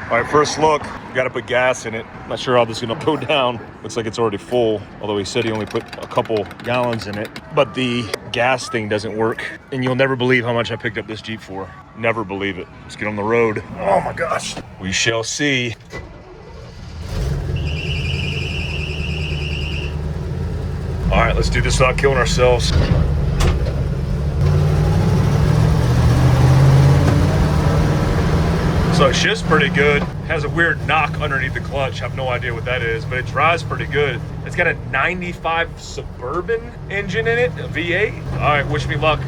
All right, first look, got to put gas in it. Not sure how this is gonna go down. Looks like it's already full, although he said he only put a couple gallons in it. But the gas thing doesn't work. And you'll never believe how much I picked up this Jeep for. Never believe it. Let's get on the road. Oh my gosh. We shall see. All right, let's do this without killing ourselves. So it shifts pretty good. Has a weird knock underneath the clutch. I have no idea what that is, but it drives pretty good. It's got a 95 Suburban engine in it, a V8. All right, wish me luck.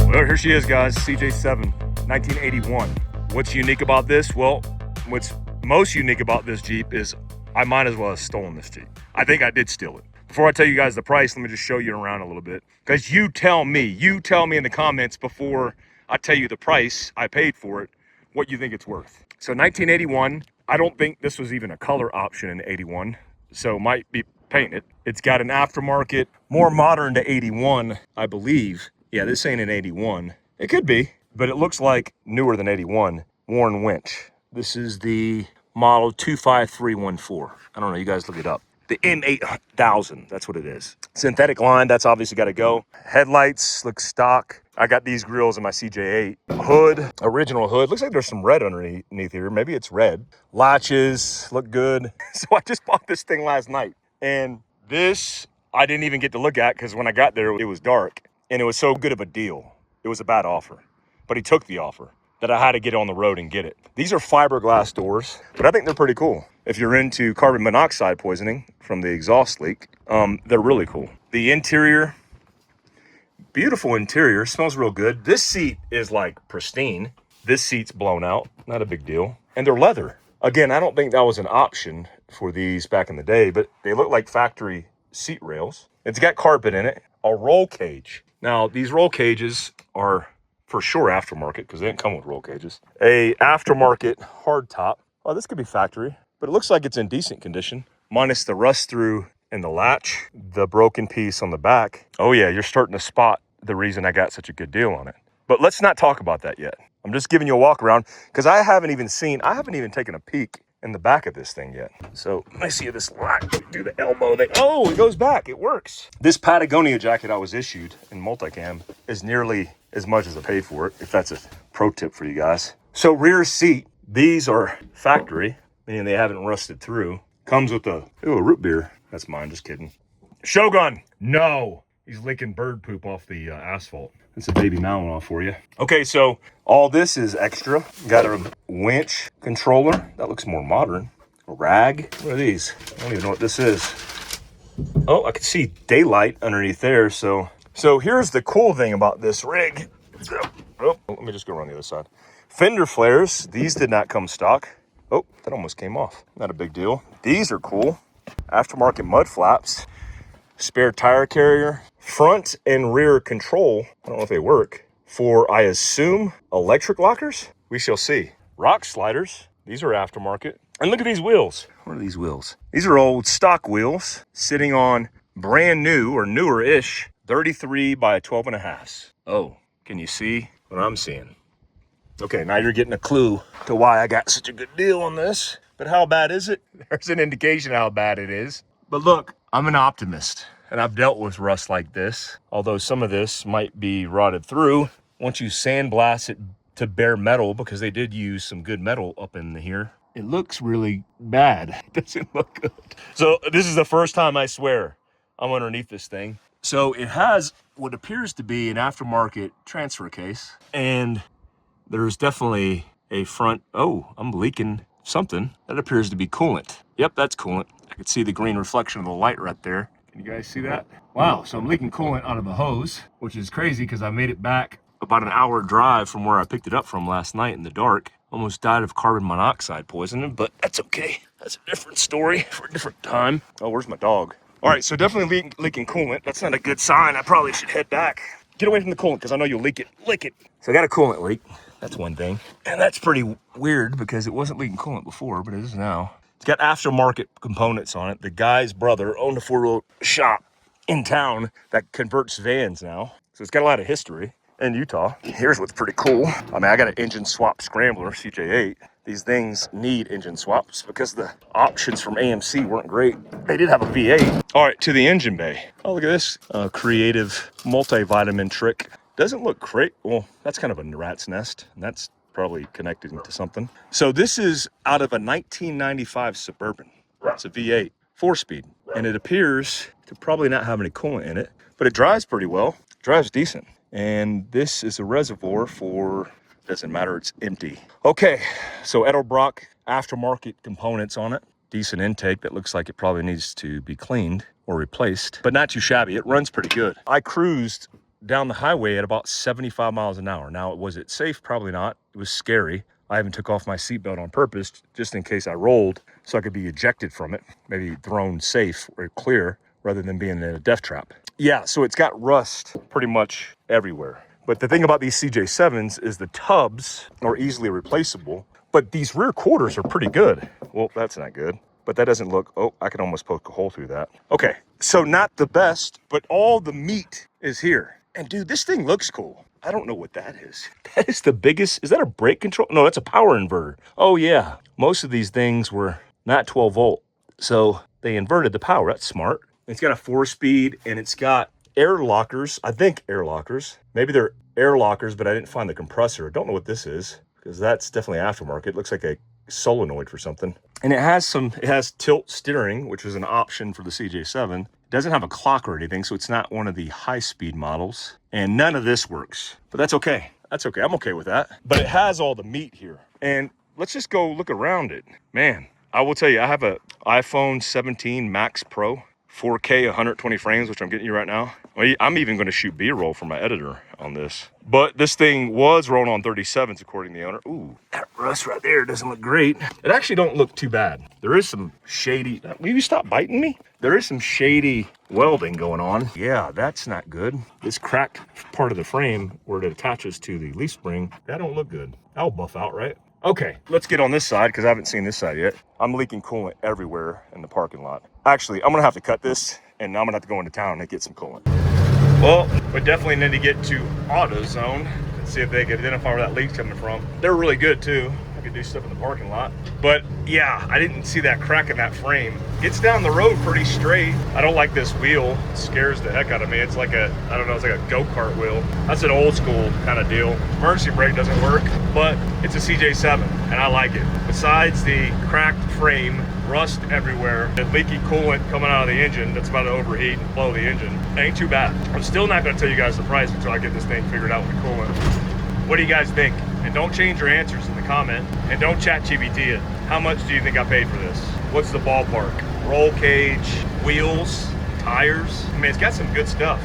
Well, here she is, guys, CJ-7, 1981. What's unique about this? Well, what's most unique about this Jeep is I might as well have stolen this Jeep. I think I did steal it. Before I tell you guys the price, let me just show you around a little bit. Because you tell me in the comments before I tell you the price I paid for it, what you think it's worth. So 1981, I don't think this was even a color option in 81, so it might be painted. It's got an aftermarket, more modern to 81, I believe. Yeah, this ain't an 81. It could be, but it looks like newer than 81. Warren winch. This is the model 25314. I don't know, you guys look it up. The M8000, that's what it is. Synthetic line, that's obviously got to go. Headlights look stock. I got these grills in my CJ-8. Hood, original hood. Looks like there's some red underneath here. Maybe it's red. Latches look good. So I just bought this thing last night. And this, I didn't even get to look at because when I got there, it was dark. And it was so good of a deal. It was a bad offer. But he took the offer that I had to get on the road and get it. These are fiberglass doors, but I think they're pretty cool. If you're into carbon monoxide poisoning from the exhaust leak, they're really cool. The interior, beautiful interior, smells real good. This seat is like pristine. This seat's blown out, not a big deal. And they're leather. Again, I don't think that was an option for these back in the day, but they look like factory seat rails. It's got carpet in it, a roll cage. Now, these roll cages are for sure aftermarket because they didn't come with roll cages. A aftermarket hard top. Oh, this could be factory, but it looks like it's in decent condition, minus the rust through in the latch, the broken piece on the back. Oh yeah, you're starting to spot the reason I got such a good deal on it. But let's not talk about that yet. I'm just giving you a walk around because I haven't even taken a peek in the back of this thing yet. So let me see this latch, do the elbow thing. Oh, it goes back, it works. This Patagonia jacket I was issued in multicam is nearly as much as I paid for it, if that's a pro tip for you guys. So rear seat, these are factory, meaning they haven't rusted through. Comes with a root beer. That's mine, just kidding. Shogun, no. He's licking bird poop off the asphalt. That's a baby Malinois for you. Okay, so all this is extra. Got a winch controller. That looks more modern. A rag. What are these? I don't even know what this is. Oh, I can see daylight underneath there. So here's the cool thing about this rig. Oh, let me just go around the other side. Fender flares. These did not come stock. Oh, that almost came off. Not a big deal. These are cool. Aftermarket mud flaps. Spare tire carrier. Front and rear control. I don't know if they work. For, I assume, electric lockers? We shall see. Rock sliders. These are aftermarket. And look at these wheels. What are these wheels? These are old stock wheels sitting on brand new or newer-ish 33 by 12.5. Oh, can you see what I'm seeing? Okay, now you're getting a clue to why I got such a good deal on this. But how bad is it? There's an indication how bad it is. But look, I'm an optimist, and I've dealt with rust like this. Although some of this might be rotted through. Once you sandblast it to bare metal, because they did use some good metal up in here, it looks really bad. It doesn't look good. So this is the first time, I swear, I'm underneath this thing. So it has what appears to be an aftermarket transfer case, and there's definitely a front, oh, I'm leaking something. That appears to be coolant. Yep, that's coolant. I can see the green reflection of the light right there. Can you guys see that? Wow, so I'm leaking coolant out of a hose, which is crazy because I made it back about an hour drive from where I picked it up from last night in the dark. Almost died of carbon monoxide poisoning, but that's okay. That's a different story for a different time. Oh, where's my dog? All right, so definitely leaking coolant. That's not a good sign. I probably should head back. Get away from the coolant because I know you'll leak it. Lick it. So I got a coolant leak. That's one thing. And that's pretty weird because it wasn't leaking coolant before, but it is now. It's got aftermarket components on it. The guy's brother owned a four-wheel shop in town that converts vans now. So it's got a lot of history. in Utah. Here's what's pretty cool. I mean, I got an engine swap scrambler, CJ-8. These things need engine swaps because the options from AMC weren't great. They did have a V8. All right, to the engine bay. Oh, look at this creative multivitamin trick. Doesn't look great. Well, that's kind of a rat's nest, and that's probably connected to something. So this is out of a 1995 Suburban. It's a V8, 4-speed, and it appears to probably not have any coolant in it, but it drives pretty well. Drives decent. And this is a reservoir for, doesn't matter, it's empty. Okay, so Edelbrock aftermarket components on it. Decent intake that looks like it probably needs to be cleaned or replaced, but not too shabby. It runs pretty good. I cruised down the highway at about 75 miles an hour. Now, was it safe? Probably not. It was scary. I even took off my seatbelt on purpose just in case I rolled so I could be ejected from it, maybe thrown safe or clear rather than being in a death trap. Yeah, so it's got rust pretty much everywhere. But the thing about these CJ-7s is the tubs are easily replaceable, but these rear quarters are pretty good. Well, that's not good, but that doesn't look, oh, I can almost poke a hole through that. Okay, so not the best, but all the meat is here. And dude, this thing looks cool. I don't know what that is. That is the biggest, is that a brake control? No, that's a power inverter. Oh yeah, most of these things were not 12 volt. So they inverted the power, that's smart. It's got a 4-speed and it's got air lockers. I think air lockers. Maybe they're air lockers, but I didn't find the compressor. I don't know what this is because that's definitely aftermarket. It looks like a solenoid for something. And it has tilt steering, which was an option for the CJ-7. It doesn't have a clock or anything, so it's not one of the high-speed models. And none of this works, but that's okay. That's okay, I'm okay with that. But it has all the meat here. And let's just go look around it. Man, I will tell you, I have a iPhone 17 Max Pro. 4K, 120 frames, which I'm getting you right now. I'm even going to shoot B-roll for my editor on this. But this thing was rolling on 37s, according to the owner. Ooh, that rust right there doesn't look great. It actually don't look too bad. There is some shady, will you stop biting me? There is some shady welding going on. Yeah, that's not good. This cracked part of the frame where it attaches to the leaf spring, that don't look good. That'll buff out, right? Okay, let's get on this side because I haven't seen this side yet. I'm leaking coolant everywhere in the parking lot. Actually, I'm gonna have to cut this and I'm gonna have to go into town and get some coolant. Well, we definitely need to get to AutoZone and see if they can identify where that leak's coming from. They're really good too. I could do stuff in the parking lot. But yeah, I didn't see that crack in that frame. Gets down the road pretty straight. I don't like this wheel. It scares the heck out of me. It's like a, I don't know, it's like a go-kart wheel. That's an old school kind of deal. Emergency brake doesn't work, but it's a CJ-7 and I like it. Besides the cracked frame, rust everywhere, and leaky coolant coming out of the engine that's about to overheat and blow the engine, it ain't too bad. I'm still not gonna tell you guys the price until I get this thing figured out with the coolant. What do you guys think? And don't change your answers in the comment. And don't chat GPT it. How much do you think I paid for this? What's the ballpark? Roll cage, wheels, tires. I mean, it's got some good stuff.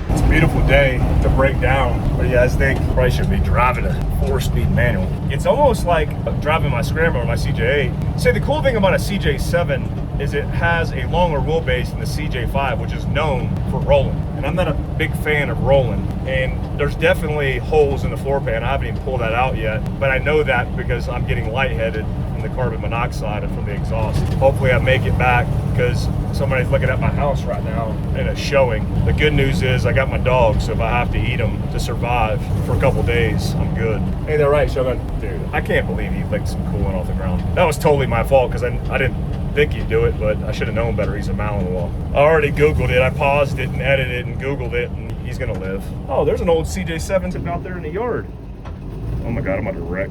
It's a beautiful day to break down. What do you guys think? Probably should be driving a 4-speed manual. It's almost like driving my Scrambler or my CJ-8. So the cool thing about a CJ-7 is it has a longer wheelbase than the CJ-5, which is known for rolling. And I'm not a big fan of rolling. And there's definitely holes in the floor pan. I haven't even pulled that out yet, but I know that because I'm getting lightheaded from the carbon monoxide and from the exhaust. Hopefully I make it back because somebody's looking at my house right now and it's showing. The good news is I got my dogs, so if I have to eat them to survive for a couple days, I'm good. Hey, they're right, Shogun. Dude, I can't believe he licked some coolant off the ground. That was totally my fault because I didn't think he'd do it, but I should have known better. He's a Malinois. I already Googled it. I paused it and edited it and Googled it, and he's gonna live. Oh, there's an old CJ-7 sitting out there in the yard. Oh my God, I'm under wreck.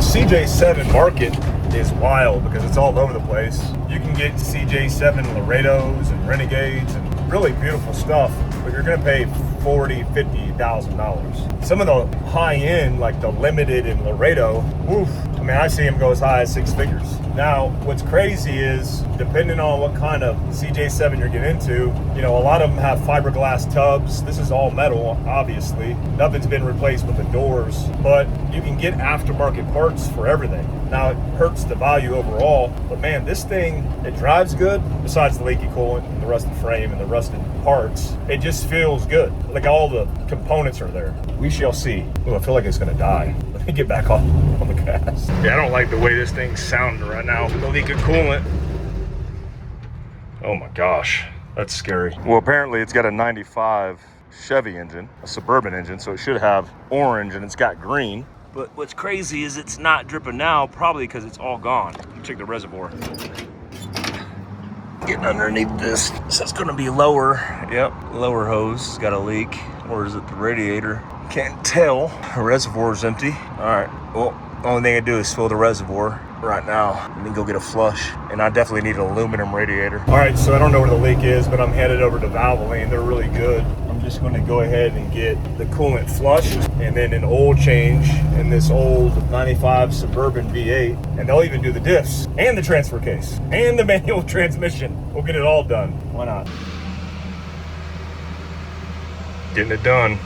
CJ-7 market is wild because it's all over the place. You can get CJ-7 Laredos and Renegades and really beautiful stuff, but you're gonna pay $40,000, $50,000. Some of the high end, like the Limited and Laredo, woof, I mean, I see them go as high as 6 figures. Now, what's crazy is, depending on what kind of CJ-7 you're getting into, you know, a lot of them have fiberglass tubs. This is all metal, obviously. Nothing's been replaced with the doors, but you can get aftermarket parts for everything. Now, it hurts the value overall, but man, this thing, it drives good, besides the leaky coolant and the rusted frame and the rusted parts. It just feels good. Like all the components are there. We shall see. Oh, I feel like it's gonna die. Let me get back on the gas. Yeah, I don't like the way this thing's sounding right now. The leak of coolant. Oh my gosh, that's scary. Well, apparently it's got a 95 Chevy engine, a Suburban engine, so it should have orange and it's got green. But what's crazy is it's not dripping now, probably because it's all gone. Check the reservoir. Getting underneath this, so it's gonna be lower. Yep, lower hose, it's got a leak. Or is it the radiator? Can't tell. The reservoir's empty. All right, well, only thing I do is fill the reservoir right now and then go get a flush. And I definitely need an aluminum radiator. All right, so I don't know where the leak is, but I'm headed over to Valvoline. They're really good. I'm just gonna go ahead and get the coolant flushed and then an oil change in this old 95 Suburban V8. And they'll even do the diffs and the transfer case and the manual transmission. We'll get it all done. Why not? Getting it done.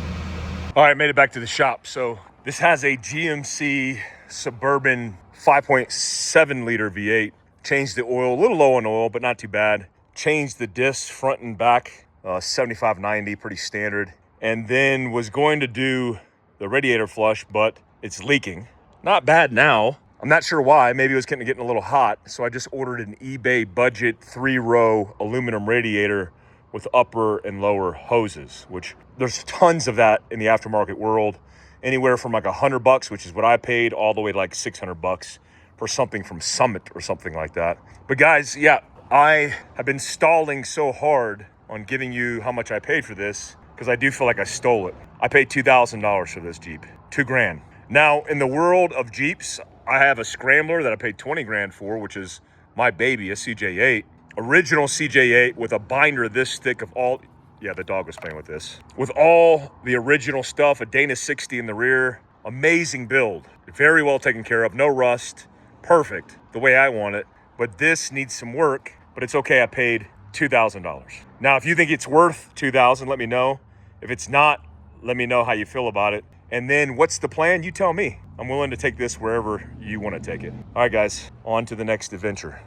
All right, made it back to the shop. So this has a GMC Suburban 5.7 liter V8. Changed the oil, a little low on oil, but not too bad. Changed the discs front and back, 75/90, pretty standard. And then was going to do the radiator flush, but it's leaking. Not bad now. I'm not sure why. Maybe it was getting a little hot. So I just ordered an eBay budget 3-row aluminum radiator with upper and lower hoses, which there's tons of that in the aftermarket world. Anywhere from like $100, which is what I paid, all the way to like $600 for something from Summit or something like that. But guys, yeah, I have been stalling so hard on giving you how much I paid for this because I do feel like I stole it. I paid $2,000 for this Jeep, $2,000. Now, in the world of Jeeps, I have a Scrambler that I paid 20 grand for, which is my baby, a CJ-8. Original CJ-8 with a binder this thick of all, yeah, the dog was playing with this. With all the original stuff, a Dana 60 in the rear, amazing build. Very well taken care of, no rust, perfect, the way I want it. But this needs some work, but it's okay, I paid $2,000. Now, if you think it's worth $2,000, let me know. If it's not, let me know how you feel about it. And then what's the plan? You tell me. I'm willing to take this wherever you want to take it. All right, guys, on to the next adventure.